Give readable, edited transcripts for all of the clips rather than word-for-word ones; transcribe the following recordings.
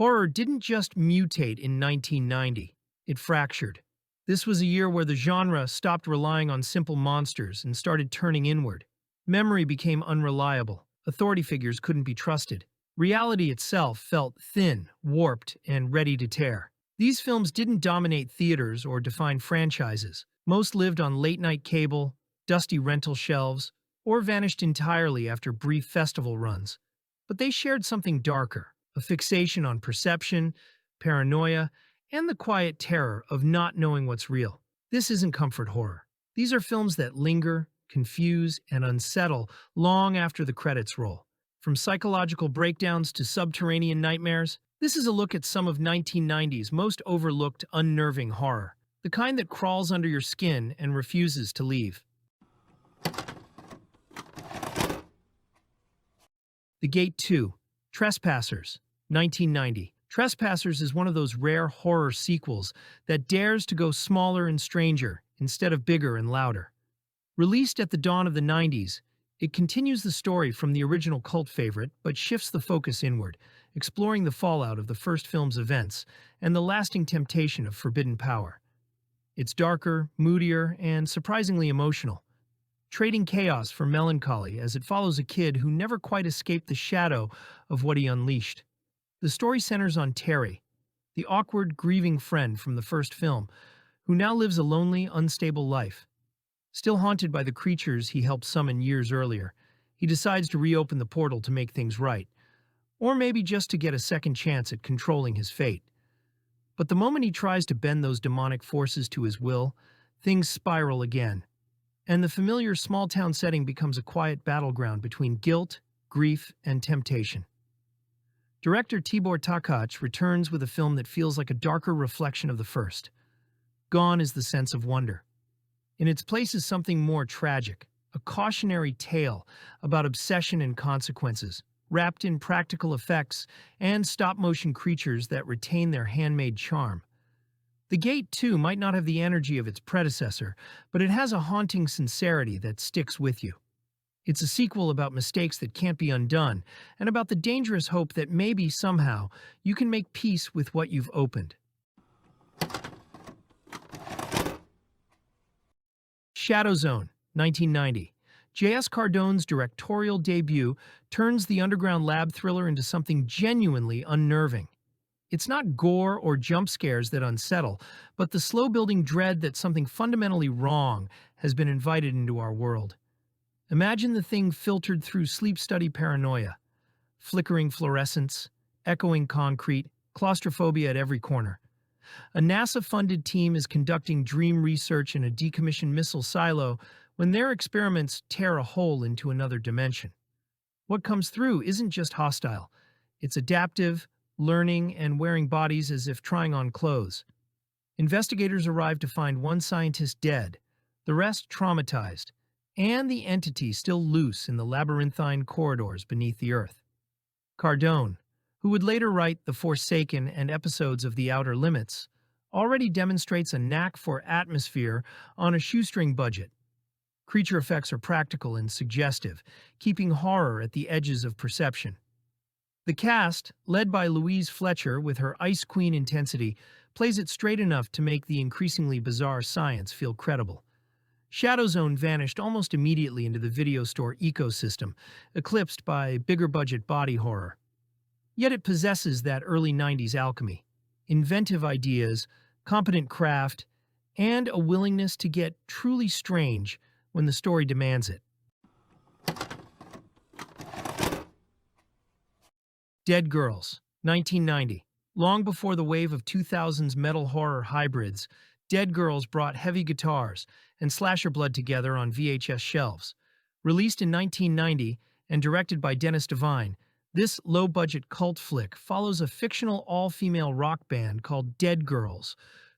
Horror didn't just mutate in 1990, it fractured. This was a year where the genre stopped relying on simple monsters and started turning inward. Memory became unreliable, authority figures couldn't be trusted. Reality itself felt thin, warped, and ready to tear. These films didn't dominate theaters or define franchises. Most lived on late-night cable, dusty rental shelves, or vanished entirely after brief festival runs. But they shared something darker, a fixation on perception, paranoia, and the quiet terror of not knowing what's real. This isn't comfort horror. These are films that linger, confuse, and unsettle long after the credits roll. From psychological breakdowns to subterranean nightmares, this is a look at some of 1990's most overlooked, unnerving horror, the kind that crawls under your skin and refuses to leave. The Gate 2, Trespassers, 1990. Trespassers is one of those rare horror sequels that dares to go smaller and stranger instead of bigger and louder. Released at the dawn of the 90s, it continues the story from the original cult favorite but shifts the focus inward, exploring the fallout of the first film's events and the lasting temptation of forbidden power. It's darker, moodier, and surprisingly emotional, trading chaos for melancholy as it follows a kid who never quite escaped the shadow of what he unleashed. The story centers on Terry, the awkward, grieving friend from the first film, who now lives a lonely, unstable life. Still haunted by the creatures he helped summon years earlier, he decides to reopen the portal to make things right, or maybe just to get a second chance at controlling his fate. But the moment he tries to bend those demonic forces to his will, things spiral again, and the familiar small-town setting becomes a quiet battleground between guilt, grief, and temptation. Director Tibor Takacs returns with a film that feels like a darker reflection of the first. Gone is the sense of wonder. In its place is something more tragic, a cautionary tale about obsession and consequences, wrapped in practical effects and stop-motion creatures that retain their handmade charm. The Gate 2 might not have the energy of its predecessor, but it has a haunting sincerity that sticks with you. It's a sequel about mistakes that can't be undone, and about the dangerous hope that maybe, somehow, you can make peace with what you've opened. Shadowzone, 1990. J.S. Cardone's directorial debut turns the underground lab thriller into something genuinely unnerving. It's not gore or jump scares that unsettle, but the slow-building dread that something fundamentally wrong has been invited into our world. Imagine the thing filtered through sleep-study paranoia, flickering fluorescence, echoing concrete, claustrophobia at every corner. A NASA-funded team is conducting dream research in a decommissioned missile silo when their experiments tear a hole into another dimension. What comes through isn't just hostile. It's adaptive, learning, and wearing bodies as if trying on clothes. Investigators arrive to find one scientist dead, the rest traumatized, and the entity still loose in the labyrinthine corridors beneath the Earth. Cardone, who would later write The Forsaken and episodes of The Outer Limits, already demonstrates a knack for atmosphere on a shoestring budget. Creature effects are practical and suggestive, keeping horror at the edges of perception. The cast, led by Louise Fletcher with her Ice Queen intensity, plays it straight enough to make the increasingly bizarre science feel credible. Shadowzone vanished almost immediately into the video store ecosystem, eclipsed by bigger-budget body horror. Yet it possesses that early 90s alchemy, inventive ideas, competent craft, and a willingness to get truly strange when the story demands it. Dead Girls, 1990. Long before the wave of 2000's metal horror hybrids, Dead Girls brought heavy guitars and slasher blood together on VHS shelves. Released in 1990 and directed by Dennis Devine, this low-budget cult flick follows a fictional all-female rock band called Dead Girls,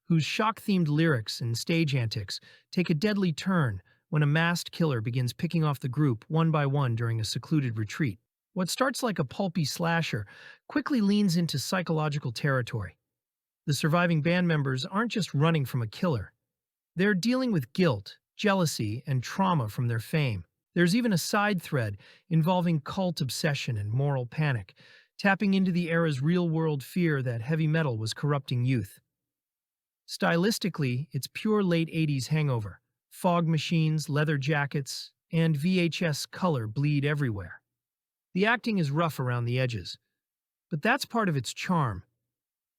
whose shock-themed lyrics and stage antics take a deadly turn when a masked killer begins picking off the group one by one during a secluded retreat. What starts like a pulpy slasher quickly leans into psychological territory. The surviving band members aren't just running from a killer. They're dealing with guilt, jealousy, and trauma from their fame. There's even a side thread involving cult obsession and moral panic, tapping into the era's real-world fear that heavy metal was corrupting youth. Stylistically, it's pure late 80s hangover. Fog machines, leather jackets, and VHS color bleed everywhere. The acting is rough around the edges, but that's part of its charm.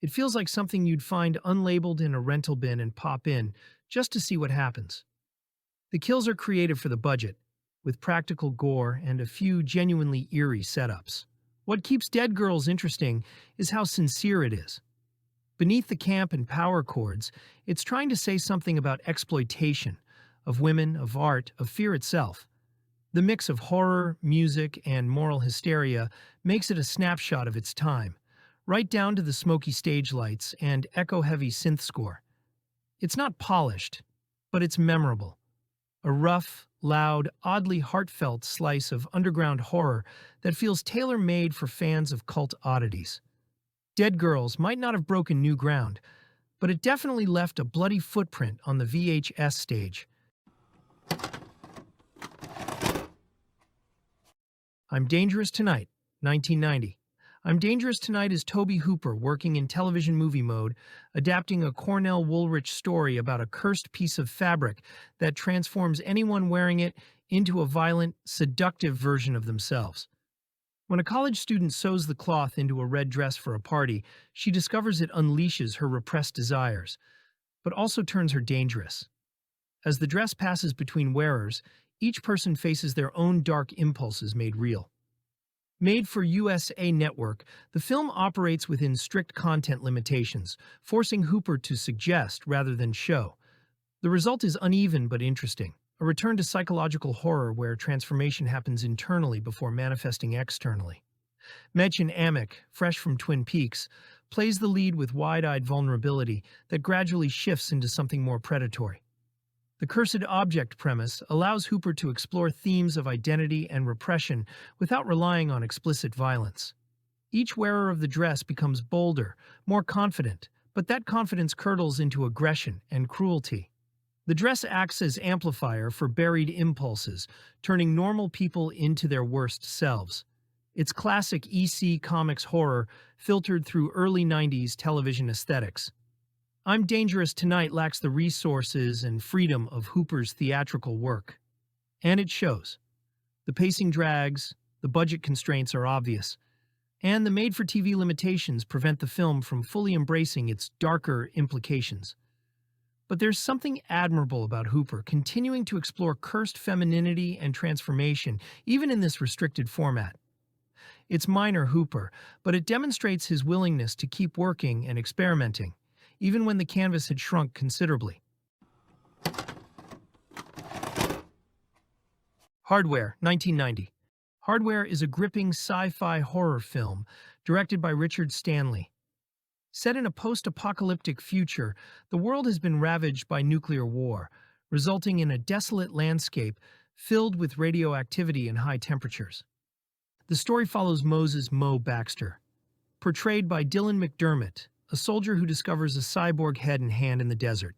It feels like something you'd find unlabeled in a rental bin and pop in just to see what happens. The kills are creative for the budget, with practical gore and a few genuinely eerie setups. What keeps Dead Girls interesting is how sincere it is. Beneath the camp and power chords, it's trying to say something about exploitation, of women, of art, of fear itself. The mix of horror, music, and moral hysteria makes it a snapshot of its time, right down to the smoky stage lights and echo-heavy synth score. It's not polished, but it's memorable. A rough, loud, oddly heartfelt slice of underground horror that feels tailor-made for fans of cult oddities. Dead Girls might not have broken new ground, but it definitely left a bloody footprint on the VHS stage. I'm Dangerous Tonight, 1990. I'm Dangerous Tonight is Tobe Hooper working in television movie mode, adapting a Cornell Woolrich story about a cursed piece of fabric that transforms anyone wearing it into a violent, seductive version of themselves. When a college student sews the cloth into a red dress for a party, she discovers it unleashes her repressed desires, but also turns her dangerous. As the dress passes between wearers, each person faces their own dark impulses made real. Made for USA Network, the film operates within strict content limitations, forcing Hooper to suggest rather than show. The result is uneven but interesting, a return to psychological horror where transformation happens internally before manifesting externally. Mädchen Amick, fresh from Twin Peaks, plays the lead with wide-eyed vulnerability that gradually shifts into something more predatory. The cursed object premise allows Hooper to explore themes of identity and repression without relying on explicit violence. Each wearer of the dress becomes bolder, more confident, but that confidence curdles into aggression and cruelty. The dress acts as amplifier for buried impulses, turning normal people into their worst selves. It's classic EC Comics horror filtered through early 90s television aesthetics. I'm Dangerous Tonight lacks the resources and freedom of Hooper's theatrical work. And it shows. The pacing drags, the budget constraints are obvious, and the made-for-TV limitations prevent the film from fully embracing its darker implications. But there's something admirable about Hooper continuing to explore cursed femininity and transformation, even in this restricted format. It's minor Hooper, but it demonstrates his willingness to keep working and experimenting, even when the canvas had shrunk considerably. Hardware, 1990. Hardware is a gripping sci-fi horror film directed by Richard Stanley. Set in a post-apocalyptic future, the world has been ravaged by nuclear war, resulting in a desolate landscape filled with radioactivity and high temperatures. The story follows Moses Mo Baxter, portrayed by Dylan McDermott, a soldier who discovers a cyborg head and hand in the desert.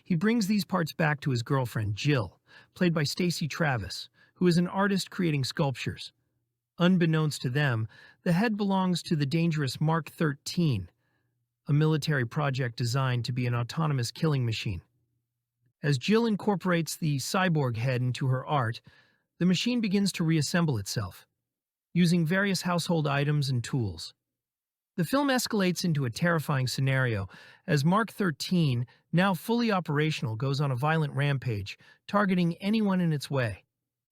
He brings these parts back to his girlfriend, Jill, played by Stacey Travis, who is an artist creating sculptures. Unbeknownst to them, the head belongs to the dangerous Mark 13, a military project designed to be an autonomous killing machine. As Jill incorporates the cyborg head into her art, the machine begins to reassemble itself, using various household items and tools. The film escalates into a terrifying scenario as Mark 13, now fully operational, goes on a violent rampage, targeting anyone in its way.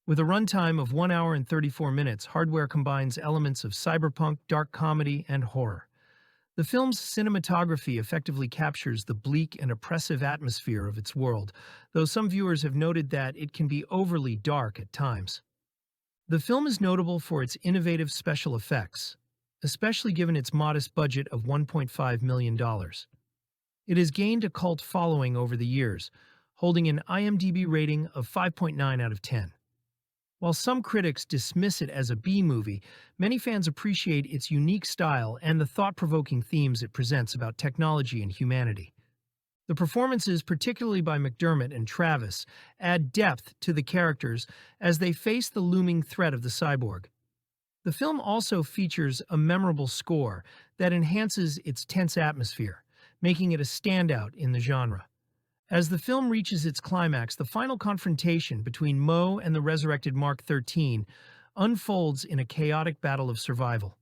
With a runtime of 1 hour and 34 minutes, Hardware combines elements of cyberpunk, dark comedy, and horror. The film's cinematography effectively captures the bleak and oppressive atmosphere of its world, though some viewers have noted that it can be overly dark at times. The film is notable for its innovative special effects, especially given its modest budget of $1.5 million. It has gained a cult following over the years, holding an IMDb rating of 5.9 out of 10. While some critics dismiss it as a B-movie, many fans appreciate its unique style and the thought-provoking themes it presents about technology and humanity. The performances, particularly by McDermott and Travis, add depth to the characters as they face the looming threat of the cyborg. The film also features a memorable score that enhances its tense atmosphere, making it a standout in the genre. As the film reaches its climax, the final confrontation between Mo and the resurrected Mark 13 unfolds in a chaotic battle of survival.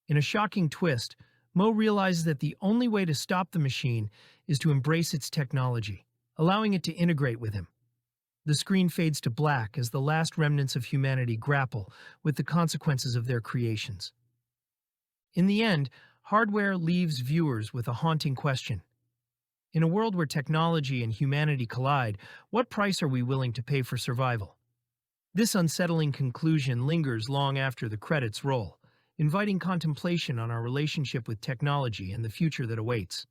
In a shocking twist, Mo realizes that the only way to stop the machine is to embrace its technology, allowing it to integrate with him. The screen fades to black as the last remnants of humanity grapple with the consequences of their creations. In the end, hardware leaves viewers with a haunting question. In a world where technology and humanity collide, what price are we willing to pay for survival? This unsettling conclusion lingers long after the credits roll, inviting contemplation on our relationship with technology and the future that awaits.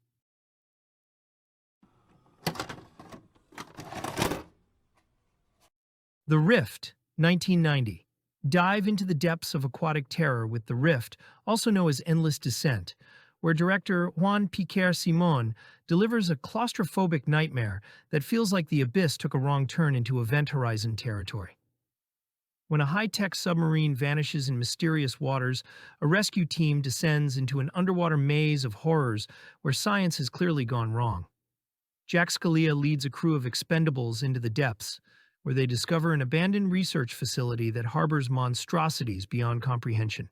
The Rift, 1990. Dive into the depths of aquatic terror with The Rift, also known as Endless Descent, where director Juan Piquer Simon delivers a claustrophobic nightmare that feels like the abyss took a wrong turn into Event Horizon territory. When a high-tech submarine vanishes in mysterious waters, a rescue team descends into an underwater maze of horrors where science has clearly gone wrong. Jack Scalia leads a crew of expendables into the depths, where they discover an abandoned research facility that harbors monstrosities beyond comprehension.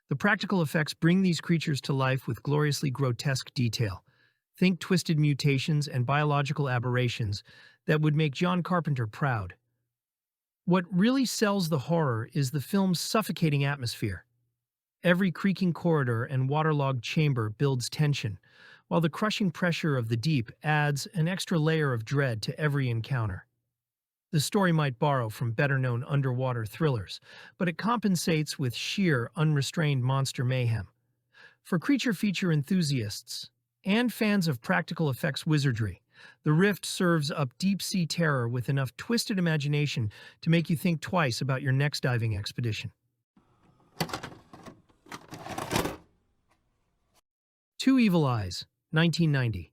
The practical effects bring these creatures to life with gloriously grotesque detail. Think twisted mutations and biological aberrations that would make John Carpenter proud. What really sells the horror is the film's suffocating atmosphere. Every creaking corridor and waterlogged chamber builds tension, while the crushing pressure of the deep adds an extra layer of dread to every encounter. The story might borrow from better-known underwater thrillers, but it compensates with sheer, unrestrained monster mayhem. For creature feature enthusiasts and fans of practical effects wizardry, The Rift serves up deep-sea terror with enough twisted imagination to make you think twice about your next diving expedition. Two Evil Eyes, 1990.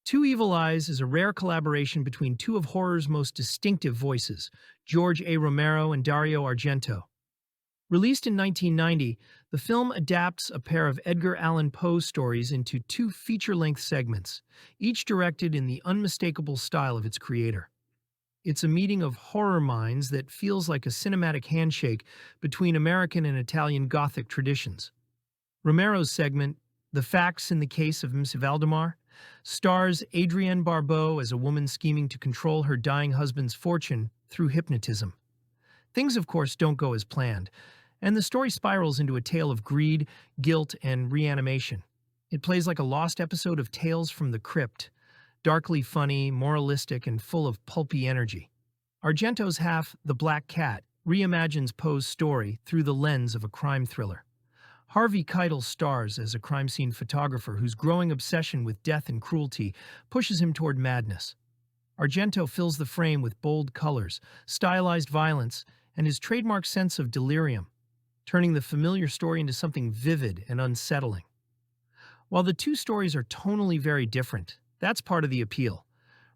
Two Evil Eyes is a rare collaboration between two of horror's most distinctive voices, George A. Romero and Dario Argento. Released in 1990, the film adapts a pair of Edgar Allan Poe stories into two feature-length segments, each directed in the unmistakable style of its creator. It's a meeting of horror minds that feels like a cinematic handshake between American and Italian Gothic traditions. Romero's segment, The Facts in the Case of Miss Valdemar, stars Adrienne Barbeau as a woman scheming to control her dying husband's fortune through hypnotism. Things, of course, don't go as planned, and the story spirals into a tale of greed, guilt, and reanimation. It plays like a lost episode of Tales from the Crypt, darkly funny, moralistic, and full of pulpy energy. Argento's half, The Black Cat, reimagines Poe's story through the lens of a crime thriller. Harvey Keitel stars as a crime scene photographer whose growing obsession with death and cruelty pushes him toward madness. Argento fills the frame with bold colors, stylized violence, and his trademark sense of delirium, turning the familiar story into something vivid and unsettling. While the two stories are tonally very different, that's part of the appeal.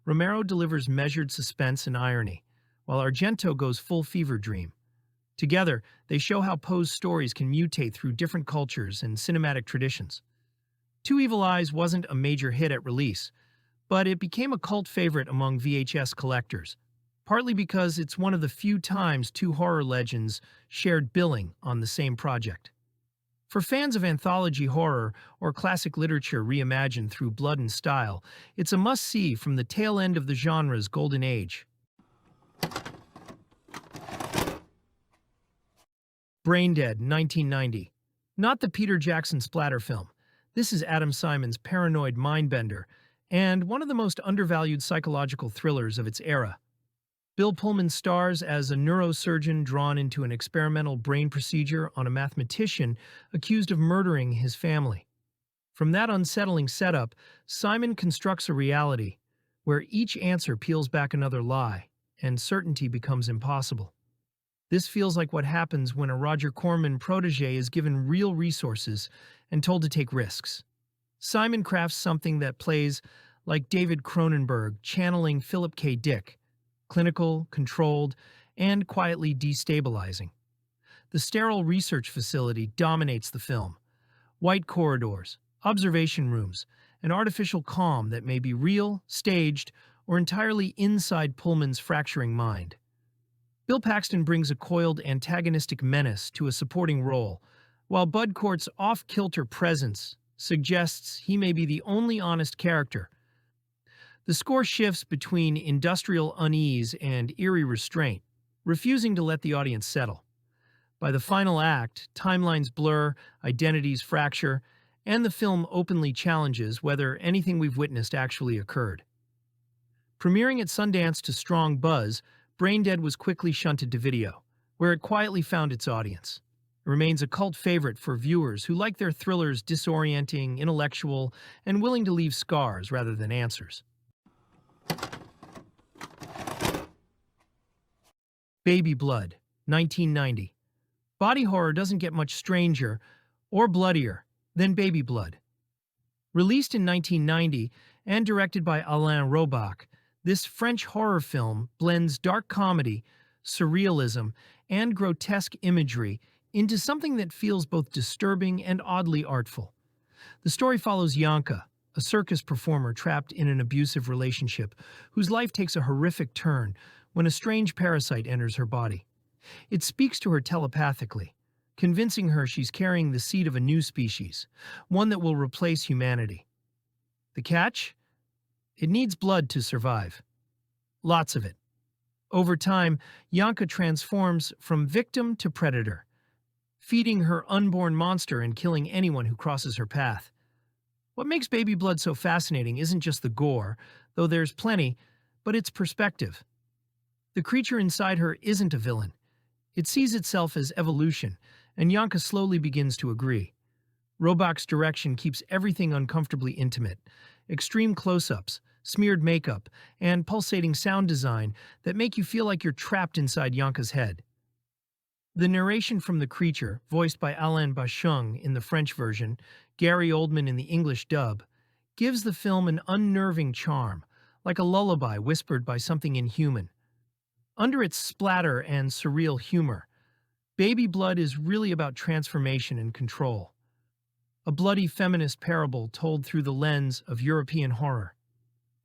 Romero delivers measured suspense and irony, while Argento goes full fever dream. Together, they show how Poe's stories can mutate through different cultures and cinematic traditions. Two Evil Eyes wasn't a major hit at release, but it became a cult favorite among VHS collectors, partly because it's one of the few times two horror legends shared billing on the same project. For fans of anthology horror or classic literature reimagined through blood and style, it's a must-see from the tail end of the genre's golden age. Braindead, 1990. Not the Peter Jackson splatter film. This is Adam Simon's paranoid mindbender, and one of the most undervalued psychological thrillers of its era. Bill Pullman stars as a neurosurgeon drawn into an experimental brain procedure on a mathematician accused of murdering his family. From that unsettling setup, Simon constructs a reality where each answer peels back another lie, and certainty becomes impossible. This feels like what happens when a Roger Corman protege is given real resources and told to take risks. Simon crafts something that plays like David Cronenberg channeling Philip K. Dick, clinical, controlled, and quietly destabilizing. The sterile research facility dominates the film. White corridors, observation rooms, an artificial calm that may be real, staged, or entirely inside Pullman's fracturing mind. Bill Paxton brings a coiled antagonistic menace to a supporting role, while Bud Cort's off-kilter presence suggests he may be the only honest character. The score shifts between industrial unease and eerie restraint, refusing to let the audience settle. By the final act, timelines blur, identities fracture, and the film openly challenges whether anything we've witnessed actually occurred. Premiering at Sundance to strong buzz, Braindead was quickly shunted to video, where it quietly found its audience. It remains a cult favorite for viewers who like their thrillers disorienting, intellectual, and willing to leave scars rather than answers. Baby Blood, 1990. Body horror doesn't get much stranger or bloodier than Baby Blood. Released in 1990 and directed by Alain Robach, this French horror film blends dark comedy, surrealism, and grotesque imagery into something that feels both disturbing and oddly artful. The story follows Yanka, a circus performer trapped in an abusive relationship whose life takes a horrific turn when a strange parasite enters her body. It speaks to her telepathically, convincing her she's carrying the seed of a new species, one that will replace humanity. The catch? It needs blood to survive. Lots of it. Over time, Yanka transforms from victim to predator, feeding her unborn monster and killing anyone who crosses her path. What makes Baby Blood so fascinating isn't just the gore, though there's plenty, but its perspective. The creature inside her isn't a villain. It sees itself as evolution, and Yanka slowly begins to agree. Robach's direction keeps everything uncomfortably intimate. Extreme close-ups, smeared makeup, and pulsating sound design that make you feel like you're trapped inside Yanka's head. The narration from the creature, voiced by Alain Bachung in the French version, Gary Oldman in the English dub, gives the film an unnerving charm, like a lullaby whispered by something inhuman. Under its splatter and surreal humor, Baby Blood is really about transformation and control. A bloody feminist parable told through the lens of European horror.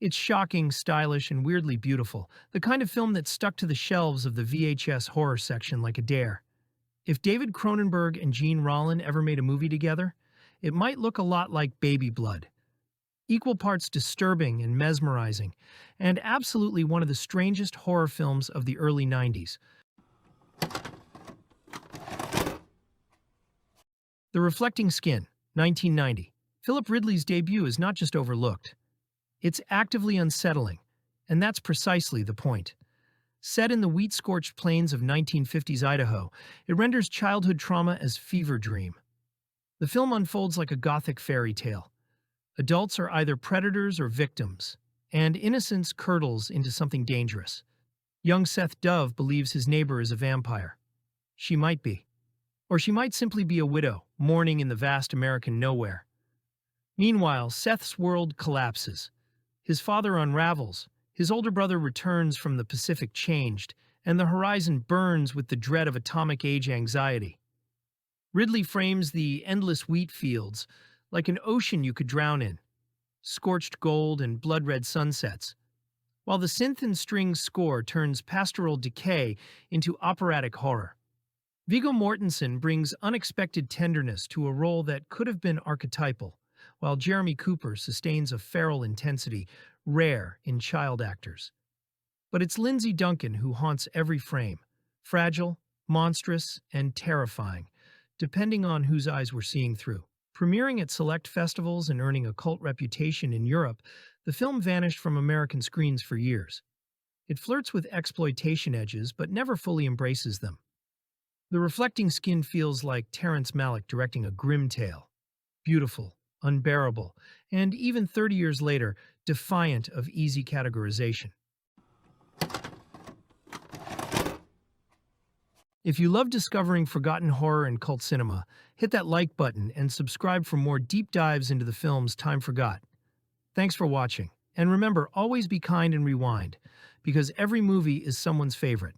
It's shocking, stylish, and weirdly beautiful, the kind of film that stuck to the shelves of the VHS horror section like a dare. If David Cronenberg and Gene Rollin ever made a movie together, it might look a lot like Baby Blood. Equal parts disturbing and mesmerizing, and absolutely one of the strangest horror films of the early 90s. The Reflecting Skin, 1990. Philip Ridley's debut is not just overlooked. It's actively unsettling, and that's precisely the point. Set in the wheat-scorched plains of 1950s Idaho, it renders childhood trauma as fever dream. The film unfolds like a Gothic fairy tale. Adults are either predators or victims, and innocence curdles into something dangerous. Young Seth Dove believes his neighbor is a vampire. She might be. Or she might simply be a widow, mourning in the vast American nowhere. Meanwhile, Seth's world collapses. His father unravels, his older brother returns from the Pacific changed, and the horizon burns with the dread of atomic age anxiety. Ridley frames the endless wheat fields like an ocean you could drown in, scorched gold and blood-red sunsets, while the synth and strings score turns pastoral decay into operatic horror. Viggo Mortensen brings unexpected tenderness to a role that could have been archetypal, while Jeremy Cooper sustains a feral intensity rare in child actors. But it's Lindsay Duncan who haunts every frame, fragile, monstrous, and terrifying, depending on whose eyes we're seeing through. Premiering at select festivals and earning a cult reputation in Europe, the film vanished from American screens for years. It flirts with exploitation edges but never fully embraces them. The Reflecting Skin feels like Terrence Malick directing a grim tale. Beautiful, unbearable, and even 30 years later, defiant of easy categorization. If you love discovering forgotten horror and cult cinema, hit that like button and subscribe for more deep dives into the films time forgot. Thanks for watching, and remember, always be kind and rewind, because every movie is someone's favorite.